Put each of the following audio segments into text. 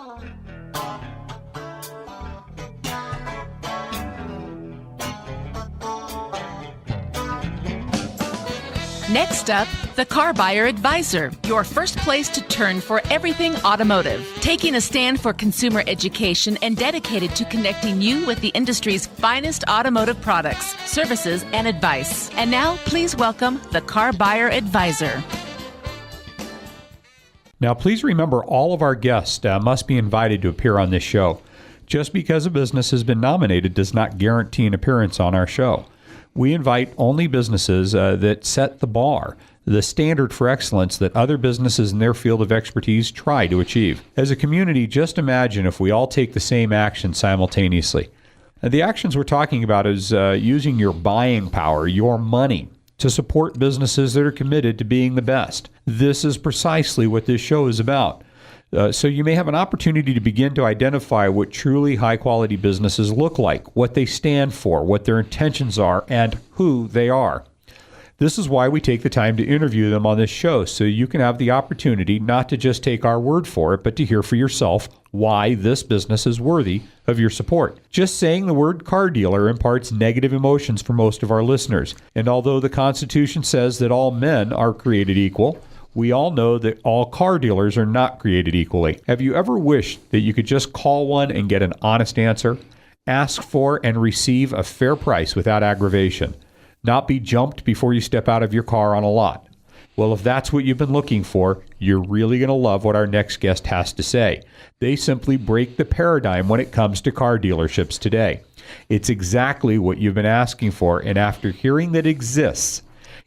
Next up, the CarBuyer Advisor, your first place to turn for everything automotive. Taking a stand for consumer education and dedicated to connecting you with the industry's finest automotive products, services, and advice. And now, please welcome the CarBuyer Advisor. Now, please remember all of our guests must be invited to appear on this show. Just because a business has been nominated does not guarantee an appearance on our show. We invite only businesses that set the bar, the standard for excellence that other businesses in their field of expertise try to achieve. As a community, just imagine if we all take the same action simultaneously. The actions we're talking about is using your buying power, your money, to support businesses that are committed to being the best. This is precisely what this show is about. So you may have an opportunity to begin to identify what truly high-quality businesses look like, what they stand for, what their intentions are, and who they are. This is why we take the time to interview them on this show, so you can have the opportunity not to just take our word for it, but to hear for yourself why this business is worthy of your support. Just saying the word car dealer imparts negative emotions for most of our listeners. And although the Constitution says that all men are created equal, we all know that all car dealers are not created equally. Have you ever wished that you could just call one and get an honest answer? Ask for and receive a fair price without aggravation. Not be jumped before you step out of your car on a lot. Well, if that's what you've been looking for, you're really going to love what our next guest has to say. They simply break the paradigm when it comes to car dealerships today. It's exactly what you've been asking for, and after hearing that it exists,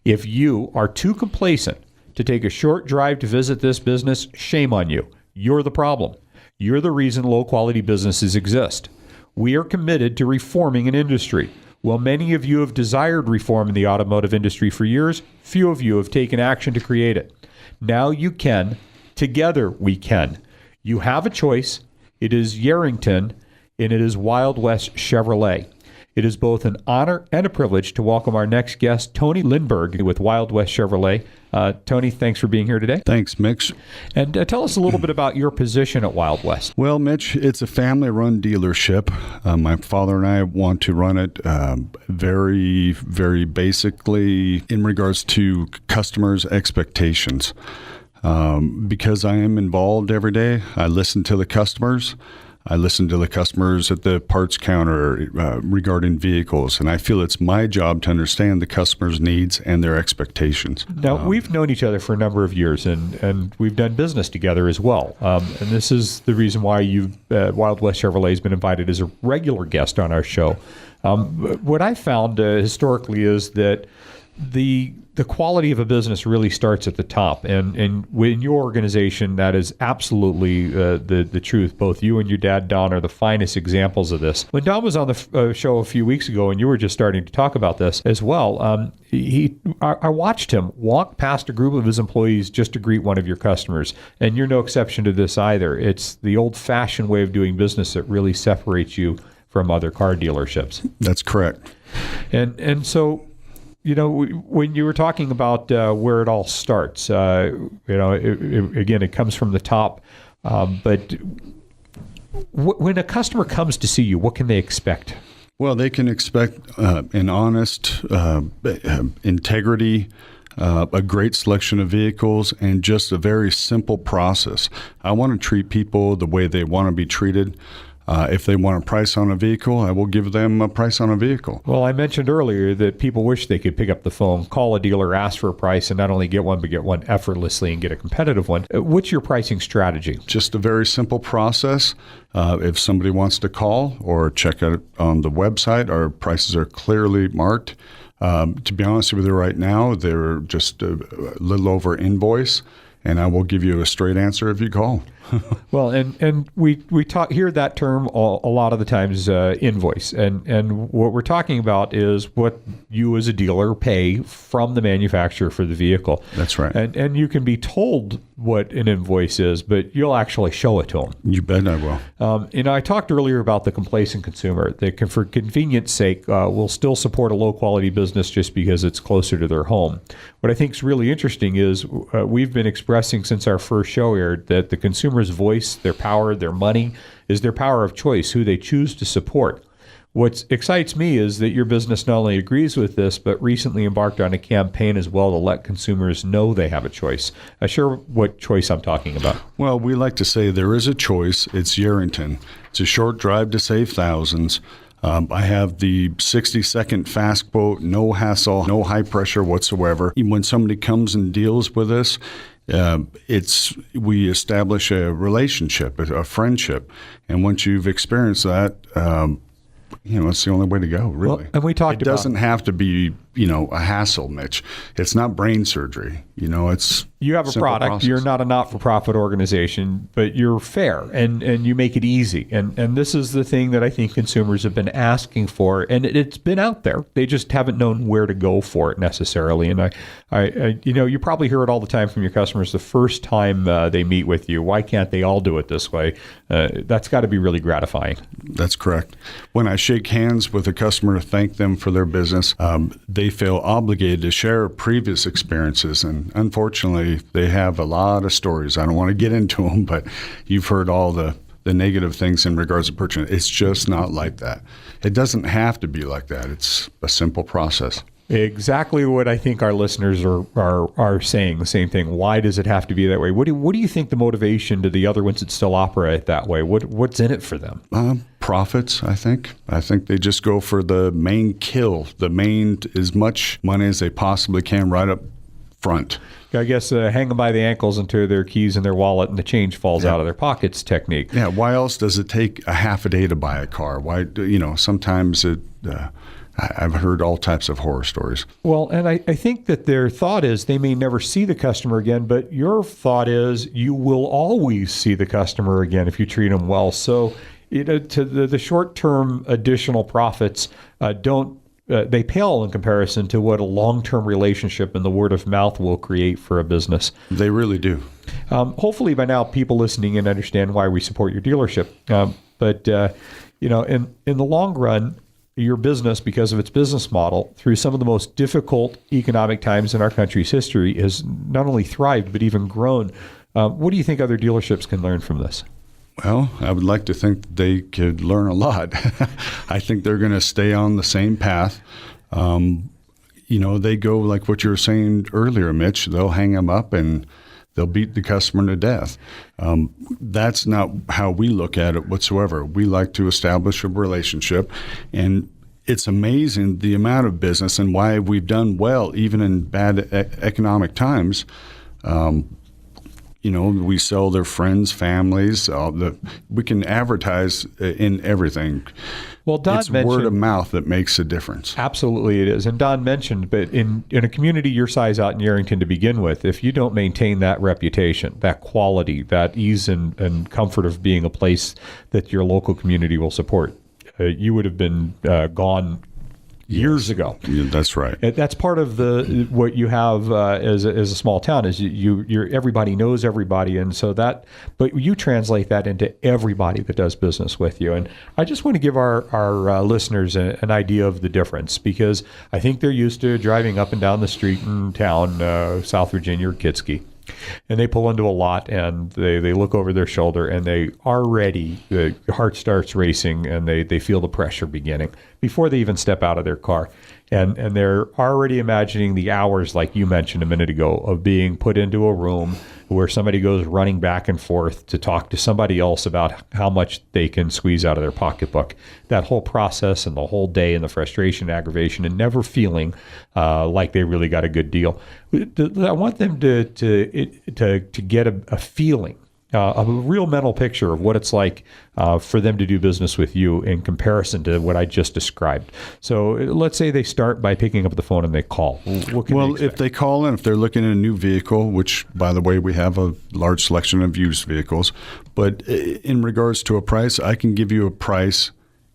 if you are too complacent to take a short drive to visit this business, shame on you. You're the problem. You're the reason low-quality businesses exist. We are committed to reforming an industry. While many of you have desired reform in the automotive industry for years, few of you have taken action to create it. Now you can. Together we can. You have a choice. It is Yerington, and it is Wild West Chevrolet. It is both an honor and a privilege to welcome our next guest, Tony Lindberg with Wild West Chevrolet. Tony, thanks for being here today. Thanks, Mitch. And tell us a little bit about your position at Wild West. Well, Mitch, it's a family-run dealership. My father and I want to run it very, very basically in regards to customers' expectations. Because I am involved every day, I listen to the customers. I listen to the customers at the parts counter regarding vehicles, and I feel it's my job to understand the customer's needs and their expectations. Now, we've known each other for a number of years, and we've done business together as well. And this is the reason why Wild West Chevrolet has been invited as a regular guest on our show. What I found historically is that the quality of a business really starts at the top, and in your organization, that is absolutely the truth. Both you and your dad, Don, are the finest examples of this. When Don was on the show a few weeks ago, and you were just starting to talk about this as well, I watched him walk past a group of his employees just to greet one of your customers, and you're no exception to this either. It's the old-fashioned way of doing business that really separates you from other car dealerships. That's correct. And so, you know, when you were talking about where it all starts, again, it comes from the top. But when a customer comes to see you, what can they expect? Well, they can expect an honest integrity, a great selection of vehicles, and just a very simple process. I want to treat people the way they want to be treated. If they want a price on a vehicle, I will give them a price on a vehicle. Well, I mentioned earlier that people wish they could pick up the phone, call a dealer, ask for a price, and not only get one, but get one effortlessly and get a competitive one. What's your pricing strategy? Just a very simple process. If somebody wants to call or check out on the website, our prices are clearly marked. To be honest with you right now, they're just a little over invoice, and I will give you a straight answer if you call. Well, and we hear that term a lot of the times, invoice, and what we're talking about is what you as a dealer pay from the manufacturer for the vehicle. That's right. And you can be told what an invoice is, but you'll actually show it to them. You bet I will. I talked earlier about the complacent consumer. They can, for convenience sake, will still support a low-quality business just because it's closer to their home. What I think is really interesting is we've been expressing since our first show aired that the consumer consumer's voice, their power, their money, is their power of choice, who they choose to support. What excites me is that your business not only agrees with this, but recently embarked on a campaign as well to let consumers know they have a choice. Share what choice I'm talking about. Well, we like to say there is a choice. It's Yerington. It's a short drive to save thousands. I have the 60-second fast quote, no hassle, no high pressure whatsoever. When somebody comes and deals with us, we establish a relationship, a friendship, and once you've experienced that, it's the only way to go, really. Well, and we talked about, it doesn't have to be, a hassle, Mitch. It's not brain surgery. It's you have a product. Process. You're not a not-for-profit organization, but you're fair and you make it easy. And this is the thing that I think consumers have been asking for, and it's been out there. They just haven't known where to go for it necessarily. And I you probably hear it all the time from your customers the first time they meet with you. Why can't they all do it this way? That's got to be really gratifying. That's correct. When I shake hands with a customer to thank them for their business, they feel obligated to share previous experiences. And unfortunately, they have a lot of stories. I don't want to get into them, but you've heard all the negative things in regards to purchasing. It's just not like that. It doesn't have to be like that. It's a simple process. Exactly what I think our listeners are saying, the same thing. Why does it have to be that way? What do you think the motivation to the other ones that still operate that way? What's in it for them? Profits, I think. I think they just go for the main kill, as much money as they possibly can right up front. I guess hang them by the ankles until their keys in their wallet and the change falls out of their pockets technique. Yeah, why else does it take a half a day to buy a car? Why, sometimes it... I've heard all types of horror stories. Well, and I think that their thought is they may never see the customer again, but your thought is you will always see the customer again if you treat them well. So, to the short-term additional profits they pale in comparison to what a long-term relationship and the word of mouth will create for a business. They really do. Hopefully by now people listening in understand why we support your dealership. But in the long run, your business, because of its business model, through some of the most difficult economic times in our country's history, has not only thrived, but even grown. What do you think other dealerships can learn from this? Well, I would like to think they could learn a lot. I think they're going to stay on the same path. They go like what you were saying earlier, Mitch. They'll hang them up and they'll beat the customer to death. That's not how we look at it whatsoever. We like to establish a relationship, and it's amazing the amount of business and why we've done well even in bad economic times. We sell their friends, families. We can advertise in everything. Well, Don it's mentioned word of mouth that makes a difference. Absolutely, it is. And Don mentioned, but in a community your size out in Yerington to begin with, if you don't maintain that reputation, that quality, that ease and comfort of being a place that your local community will support, you would have been gone years ago. Yeah, that's right. That's part of what you have as a small town is you're everybody knows everybody, and so but you translate that into everybody that does business with you. And I just want to give our listeners an idea of the difference, because I think they're used to driving up and down the street in town, South Virginia or Kitski. And they pull into a lot and they look over their shoulder and the heart starts racing and they feel the pressure beginning before they even step out of their car. And they're already imagining the hours, like you mentioned a minute ago, of being put into a room where somebody goes running back and forth to talk to somebody else about how much they can squeeze out of their pocketbook. That whole process and the whole day and the frustration, aggravation, and never feeling like they really got a good deal. I want them to get a feeling, a real mental picture of what it's like for them to do business with you in comparison to what I just described. So let's say they start by picking up the phone and they call. Well, if they call in, if they're looking at a new vehicle, which, by the way, we have a large selection of used vehicles, but in regards to a price, I can give you a price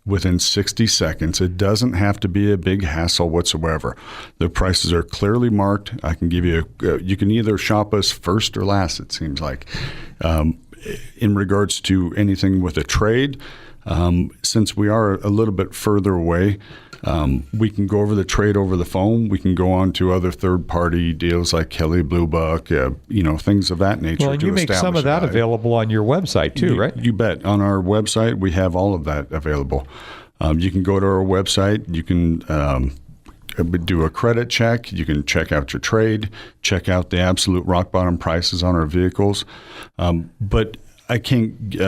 within 60 seconds. It doesn't have to be a big hassle whatsoever. The prices are clearly marked. I can give you you can either shop us first or last, it seems like. In regards to anything with a trade, since we are a little bit further away, We can go over the trade over the phone. We can go on to other third-party deals like Kelly Blue Buck, things of that nature. Well, and you make some of that available on your website too, right? You bet. On our website, we have all of that available. You can go to our website. You can do a credit check. You can check out your trade, check out the absolute rock bottom prices on our vehicles. But I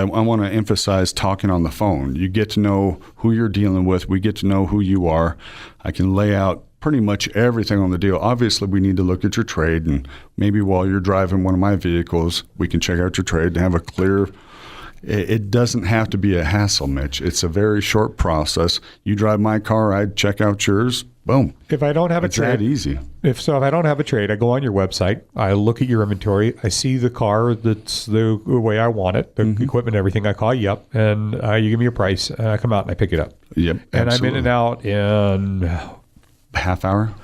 want to emphasize talking on the phone. You get to know who you're dealing with. We get to know who you are. I can lay out pretty much everything on the deal. Obviously, we need to look at your trade, and maybe while you're driving one of my vehicles, we can check out your trade and have a clear. It doesn't have to be a hassle, Mitch. It's a very short process. You drive my car, I check out yours. Boom. If I don't have a trade, it's that easy. If I don't have a trade, I go on your website. I look at your inventory. I see the car that's the way I want it, the equipment, everything. I call you up, and you give me a price, and I come out and I pick it up. Yep, and absolutely. I'm in and out in half hour.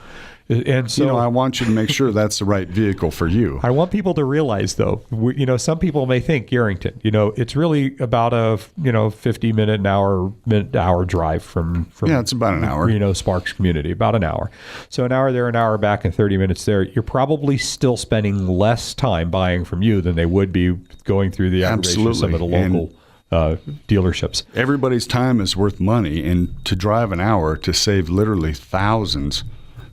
And so, I want you to make sure that's the right vehicle for you. I want people to realize, though, some people may think Yerington, it's really about a 50-minute, an hour drive from it's about an hour. Reno Sparks community, about an hour. So an hour there, an hour back, and 30 minutes there. You're probably still spending less time buying from you than they would be going through the aggregation of some of the local dealerships. Everybody's time is worth money, and to drive an hour to save literally thousands.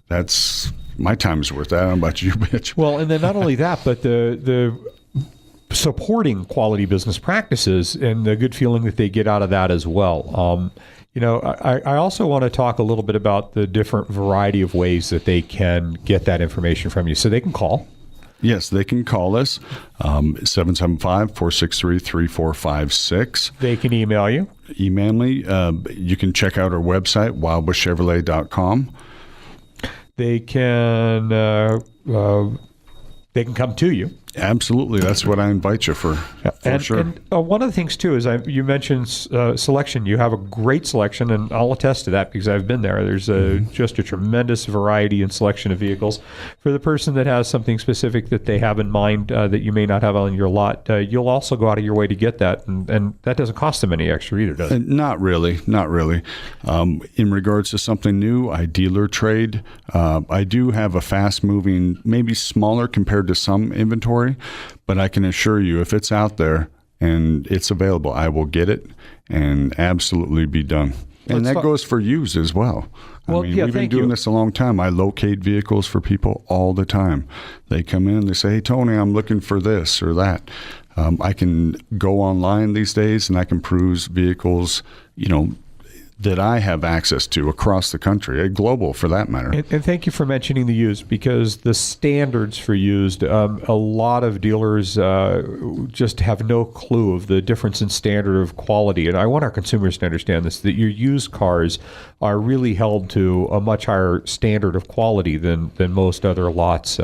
That's my time is worth that. I don't know about you, bitch. Well, and then not only that, but the supporting quality business practices and the good feeling that they get out of that as well. I also want to talk a little bit about the different variety of ways that they can get that information from you. So they can call. Yes, they can call us, 775-463-3456. They can email you. Email me. You can check out our website, wildbushchevrolet.com. They can come to you. Absolutely. That's what I invite you for sure. And one of the things, too, is you mentioned selection. You have a great selection, and I'll attest to that because I've been there. There's just a tremendous variety and selection of vehicles. For the person that has something specific that they have in mind that you may not have on your lot, you'll also go out of your way to get that, and that doesn't cost them any extra either, does it? Not really. In regards to something new, I dealer trade. I do have a fast-moving, maybe smaller compared to some inventory, but I can assure you if it's out there and it's available, I will get it and absolutely be done. And that goes for used as well. We've been doing this a long time. I locate vehicles for people all the time. They come in, they say, hey, Tony, I'm looking for this or that. I can go online these days and I can peruse vehicles, that I have access to across the country, global for that matter. And thank you for mentioning the used, because the standards for used, a lot of dealers just have no clue of the difference in standard of quality. And I want our consumers to understand this, that your used cars are really held to a much higher standard of quality than most other lots.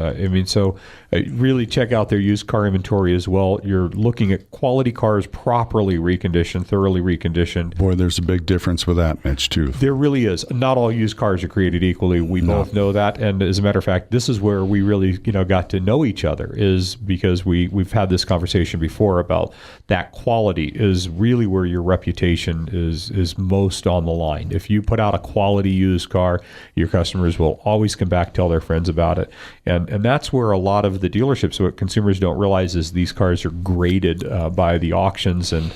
So really check out their used car inventory as well. You're looking at quality cars properly reconditioned, thoroughly reconditioned. Boy, there's a big difference with that, Mitch, too. There really is. Not all used cars are created equally. We both know that. And as a matter of fact, this is where we really, got to know each other, is because we've had this conversation before about that quality is really where your reputation is most on the line. If you put out a quality used car, your customers will always come back, tell their friends about it. And that's where a lot of the dealerships, what consumers don't realize is these cars are graded by the auctions, and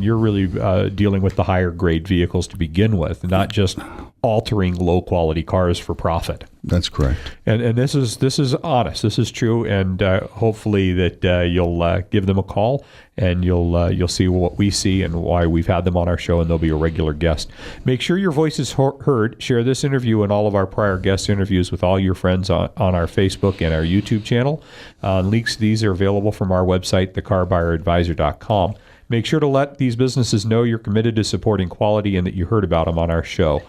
you're really dealing with the higher grade vehicles to begin with, not just altering low quality cars for profit. That's correct. And this is honest. This is true. And hopefully that you'll give them a call and you'll see what we see and why we've had them on our show, and they'll be a regular guest. Make sure your voice is heard. Share this interview and all of our prior guest interviews with all your friends on our Facebook and our YouTube channel. Links to these are available from our website, theCarBuyerAdvisor.com. Make sure to let these businesses know you're committed to supporting quality and that you heard about them on our show.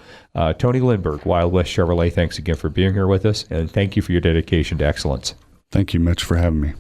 Tony Lindbergh, Wild West Chevrolet, thanks again for being here with us, and thank you for your dedication to excellence. Thank you, Mitch, for having me.